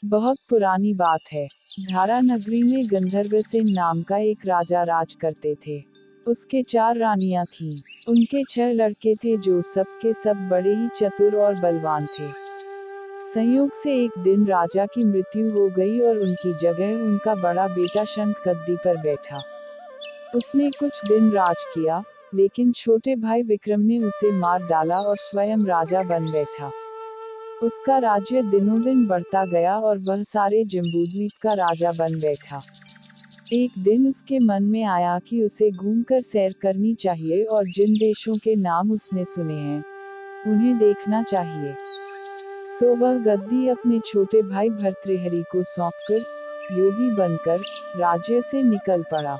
बहुत पुरानी बात है। धारा नगरी में गंधर्वसेन नाम का एक राजा राज करते थे। उसके 4 रानियां थीं। उनके 6 लड़के थे जो सब के सब बड़े ही चतुर और बलवान थे। संयोग से एक दिन राजा की मृत्यु हो गई और उनकी जगह उनका बड़ा बेटा शंख गद्दी पर बैठा। उसने कुछ दिन राज किया, लेकिन छोटे भाई विक्रम ने उसे मार डाला और स्वयं राजा बन बैठा। उसका राज्य दिनों दिन बढ़ता गया और वह सारे जम्बूद्वीप का राजा बन बैठा। एक दिन उसके मन में आया कि उसे घूमकर सैर करनी चाहिए और जिन देशों के नाम उसने सुने हैं, उन्हें देखना चाहिए। सो वह गद्दी अपने छोटे भाई भर्तृहरि को सौंपकर योगी बनकर राज्य से निकल पड़ा।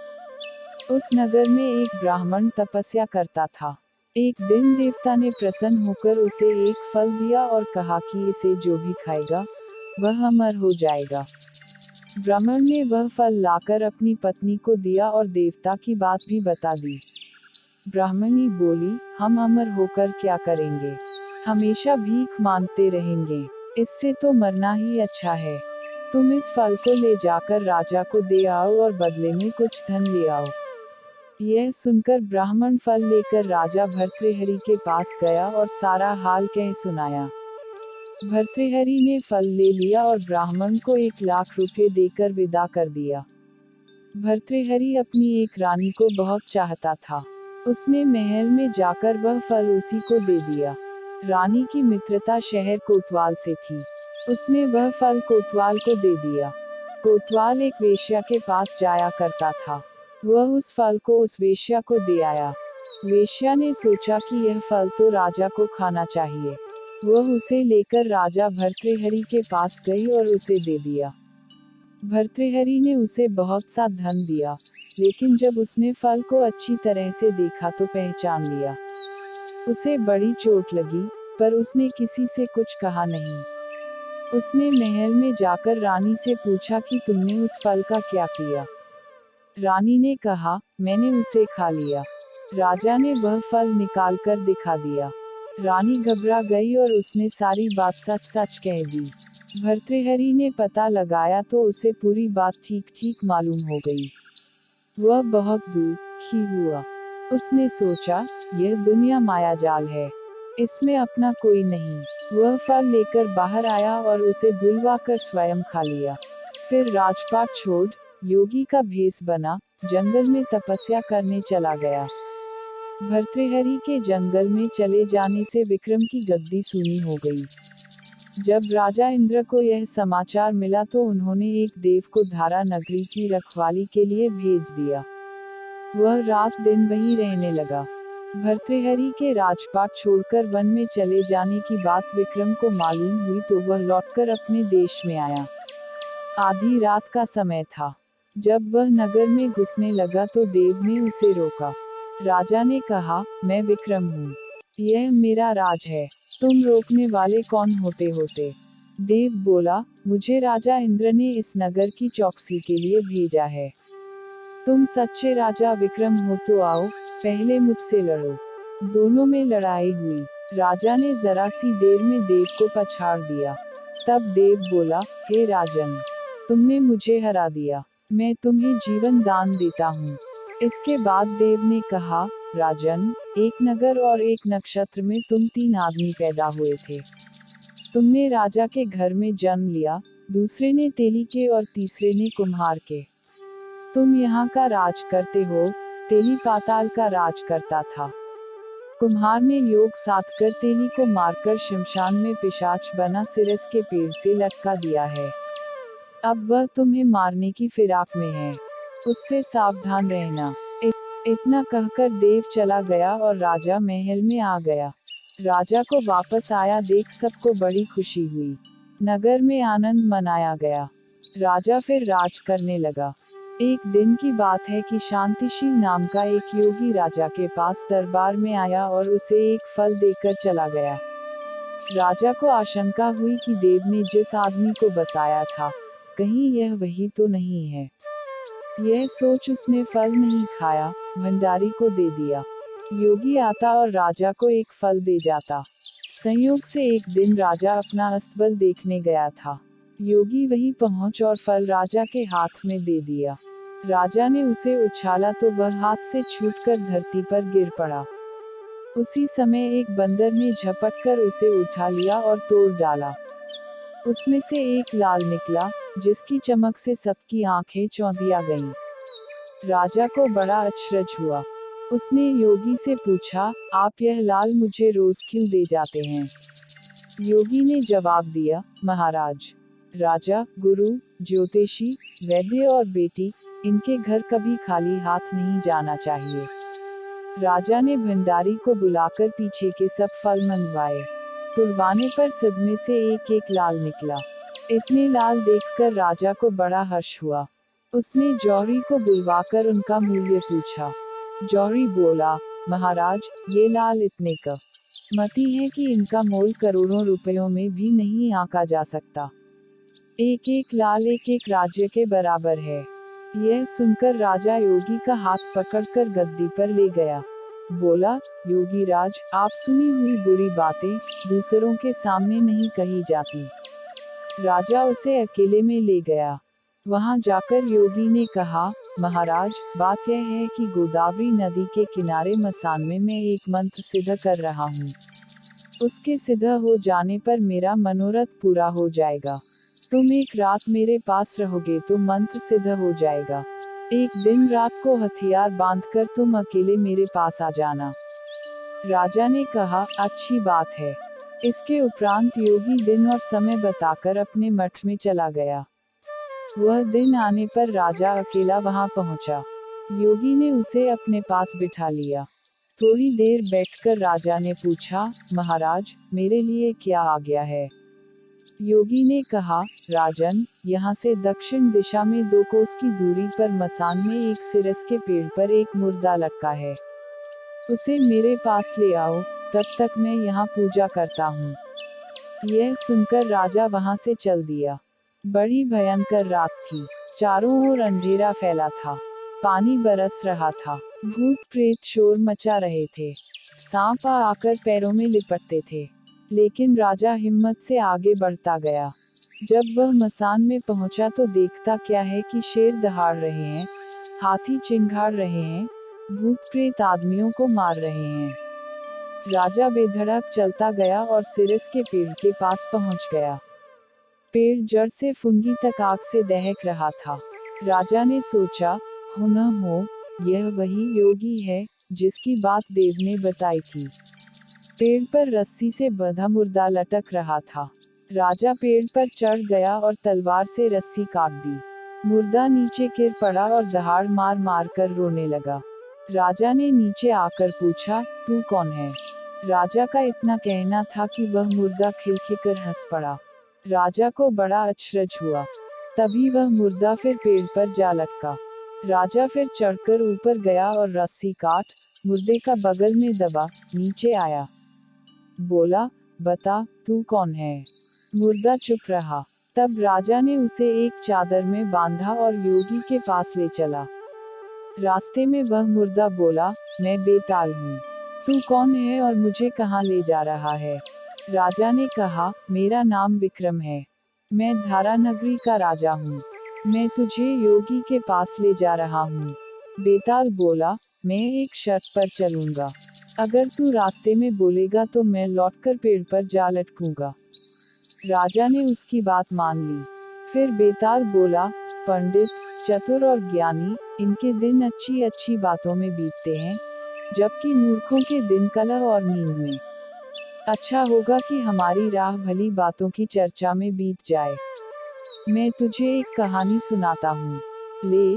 उस नगर में एक ब्राह्मण तपस्या करता था। एक दिन देवता ने प्रसन्न होकर उसे एक फल दिया और कहा कि इसे जो भी खाएगा, वह अमर हो जाएगा। ब्राह्मण ने वह फल लाकर अपनी पत्नी को दिया और देवता की बात भी बता दी। ब्राह्मणी बोली, हम अमर होकर क्या करेंगे? हमेशा भीख मांगते रहेंगे। इससे तो मरना ही अच्छा है। तुम इस फल को ले जाकर राजा को दे आओ और बदले में कुछ धन ले आओ। यह सुनकर ब्राह्मण फल लेकर राजा भर्तृहरि के पास गया और सारा हाल कह सुनाया। भर्तृहरि ने फल ले लिया और ब्राह्मण को 1 लाख रुपए देकर विदा कर दिया। भर्तृहरि अपनी एक रानी को बहुत चाहता था। उसने महल में जाकर वह फल उसी को दे दिया। रानी की मित्रता शहर कोतवाल से थी। उसने वह फल कोतवाल को दे दिया। कोतवाल एक वेश्या के पास जाया करता था। वह उस फल को उस वेश्या को दे आया। वेश्या ने सोचा कि यह फल तो राजा को खाना चाहिए। वह उसे लेकर राजा भर्तृहरि के पास गई और उसे दे दिया। भर्तृहरि ने उसे बहुत सा धन दिया, लेकिन जब उसने फल को अच्छी तरह से देखा तो पहचान लिया। उसे बड़ी चोट लगी, पर उसने किसी से कुछ कहा नहीं। उसने महल में जाकर रानी से पूछा कि तुमने उस फल का क्या किया? रानी ने कहा, मैंने उसे खा लिया। राजा ने वह फल निकाल कर दिखा दिया। रानी घबरा गई और उसने सारी बात सच सच कह दी। भर्तृहरि ने पता लगाया तो उसे पूरी बात ठीक ठीक मालूम हो गई। वह बहुत दुखी हुआ। उसने सोचा, यह दुनिया मायाजाल है, इसमें अपना कोई नहीं। वह फल लेकर बाहर आया और उसे धुलवाकर स्वयं खा लिया। फिर राजपाट छोड़ योगी का भेष बना जंगल में तपस्या करने चला गया। भर्तृहरि के जंगल में चले जाने से विक्रम की गद्दी सूनी हो गई। जब राजा इंद्र को यह समाचार मिला तो उन्होंने एक देव को धारा नगरी की रखवाली के लिए भेज दिया। वह रात दिन वहीं रहने लगा। भर्तृहरि के राजपाट छोड़कर वन में चले जाने की बात विक्रम को मालूम हुई तो वह लौटकर अपने देश में आया। आधी रात का समय था। जब वह नगर में घुसने लगा तो देव ने उसे रोका। राजा ने कहा, मैं विक्रम हूँ। यह मेरा राज है। तुम रोकने वाले कौन होते? देव बोला, मुझे राजा इंद्र ने इस नगर की चौकसी के लिए भेजा है। तुम सच्चे राजा विक्रम हो तो आओ, पहले मुझसे लड़ो। दोनों में लड़ाई हुई। राजा ने जरा सी देर में देव को पछाड़ दिया। तब देव बोला, हे राजन, तुमने मुझे हरा दिया। मैं तुम्हें जीवन दान देता हूँ। इसके बाद देव ने कहा, राजन, एक नगर और एक नक्षत्र में तुम 3 आदमी पैदा हुए थे। तुमने राजा के घर में जन्म लिया, दूसरे ने तेली के और तीसरे ने कुम्हार के। तुम यहाँ का राज करते हो, तेली पाताल का राज करता था। कुम्हार ने योग साध कर तेली को मारकर शमशान में पिशाच बना सिरस के पेड़ से लटका दिया है। अब वह तुम्हें मारने की फिराक में है, उससे सावधान रहना। इतना कहकर देव चला गया और राजा महल में आ गया। राजा को वापस आया देख सबको बड़ी खुशी हुई। नगर में आनंद मनाया गया। राजा फिर राज करने लगा। एक दिन की बात है कि शांतिशील नाम का एक योगी राजा के पास दरबार में आया और उसे एक फल देकर चला गया। राजा को आशंका हुई कि देव ने जिस आदमी को बताया था, कहीं यह वही तो नहीं है। यह सोच उसने फल नहीं खाया, भंडारी को दे दिया। योगी आता और राजा को एक फल दे जाता। संयोग से एक दिन राजा अपना अस्तबल देखने गया था। योगी वहीं पहुंच और फल राजा के हाथ में दे दिया। राजा ने उसे उछाला तो वह हाथ से छूटकर धरती पर गिर पड़ा। उसी समय एक बंदर ने झपटकर उसे उठा लिया और तोड़ डाला। उसमें से एक लाल निकला, जिसकी चमक से सबकी आंखें चौंधिया गईं। राजा को बड़ा अचरज हुआ। उसने योगी से पूछा, आप यह लाल मुझे रोज क्यों दे जाते हैं? योगी ने जवाब दिया, महाराज, राजा, गुरु, ज्योतिषी, वैद्य और बेटी, इनके घर कभी खाली हाथ नहीं जाना चाहिए। राजा ने भंडारी को बुलाकर पीछे के सब फल मंगवाए। तुड़वाने पर सब में से एक एक लाल निकला। इतने लाल देखकर राजा को बड़ा हर्ष हुआ। उसने जौहरी को बुलवाकर उनका मूल्य पूछा। जौहरी बोला, महाराज, ये लाल इतने कीमती हैं कि इनका मोल करोड़ों रुपयों में भी नहीं आंका जा सकता। एक एक लाल एक एक राज्य के बराबर है। यह सुनकर राजा योगी का हाथ पकड़कर गद्दी पर ले गया। बोला, योगी राज, आप सुनी हुई बुरी बातें दूसरों के सामने नहीं कही जाती। राजा उसे अकेले में ले गया। वहां जाकर योगी ने कहा, महाराज, बात यह है कि गोदावरी नदी के किनारे मसान में मैं एक मंत्र सिद्ध कर रहा हूँ। उसके सिद्ध हो जाने पर मेरा मनोरथ पूरा हो जाएगा। तुम एक रात मेरे पास रहोगे तो मंत्र सिद्ध हो जाएगा। एक दिन रात को हथियार बांधकर तुम अकेले मेरे पास आ जाना। राजा ने कहा, अच्छी बात है। इसके उपरांत योगी दिन और समय बताकर अपने मठ में चला गया। वह दिन आने पर राजा अकेला वहां पहुंचा। योगी ने उसे अपने पास बिठा लिया। थोड़ी देर बैठकर राजा ने पूछा, महाराज, मेरे लिए क्या आज्ञा है? योगी ने कहा, राजन, यहाँ से दक्षिण दिशा में 2 कोस की दूरी पर मसान में एक सिरस के पेड़ पर एक मुर्दा लटका है। उसे मेरे पास ले आओ, तब तक मैं यहाँ पूजा करता हूँ। यह सुनकर राजा वहाँ से चल दिया। बड़ी भयंकर रात थी। चारों ओर अंधेरा फैला था। पानी बरस रहा था। भूत प्रेत शोर मचा रहे थे। सांप आकर पैरों में लिपटते थे। लेकिन राजा हिम्मत से आगे बढ़ता गया। जब वह मसान में पहुंचा तो देखता क्या है कि शेर दहाड़ रहे हैं, हाथी चिंघाड़ रहे हैं, भूत प्रेत आदमियों को मार रहे हैं। राजा बेधड़क चलता गया और सिरस के पेड़ के पास पहुंच गया। पेड़ जड़ से फुनगी तक आग से दहक रहा था। राजा ने सोचा, हो न हो, यह वही योगी है जिसकी बात देव ने बताई थी। पेड़ पर रस्सी से बंधा मुर्दा लटक रहा था। राजा पेड़ पर चढ़ गया और तलवार से रस्सी काट दी। मुर्दा नीचे गिर पड़ा और दहाड़ मार मार कर रोने लगा। राजा ने नीचे आकर पूछा, तू कौन है? राजा का इतना कहना था कि वह मुर्दा खिलखिलकर हंस पड़ा। राजा को बड़ा अचरज हुआ। तभी वह मुर्दा फिर पेड़ पर जा लटका। राजा फिर चढ़कर ऊपर गया और रस्सी काट मुर्दे का बगल में दबा नीचे आया। बोला, बता, तू कौन है? मुर्दा चुप रहा। तब राजा ने उसे एक चादर में बांधा और योगी के पास ले चला। रास्ते में वह मुर्दा बोला, मैं बेताल हूँ। तू कौन है और मुझे कहाँ ले जा रहा है? राजा ने कहा, मेरा नाम विक्रम है। मैं धारा नगरी का राजा हूँ। मैं तुझे योगी के पास ले जा रहा हूँ। बेताल बोला, मैं एक शर्त पर चलूंगा। अगर तू रास्ते में बोलेगा तो मैं लौटकर पेड़ पर जा लटकूंगा। राजा ने उसकी बात मान ली। फिर बेताल बोला, पंडित, चतुर और ज्ञानी, इनके दिन अच्छी अच्छी बातों में बीतते हैं, जबकि मूर्खों के दिन कलह और नींद में। अच्छा होगा कि हमारी राह भली बातों की चर्चा में बीत जाए। मैं तुझे एक कहानी सुनाता हूँ। ले,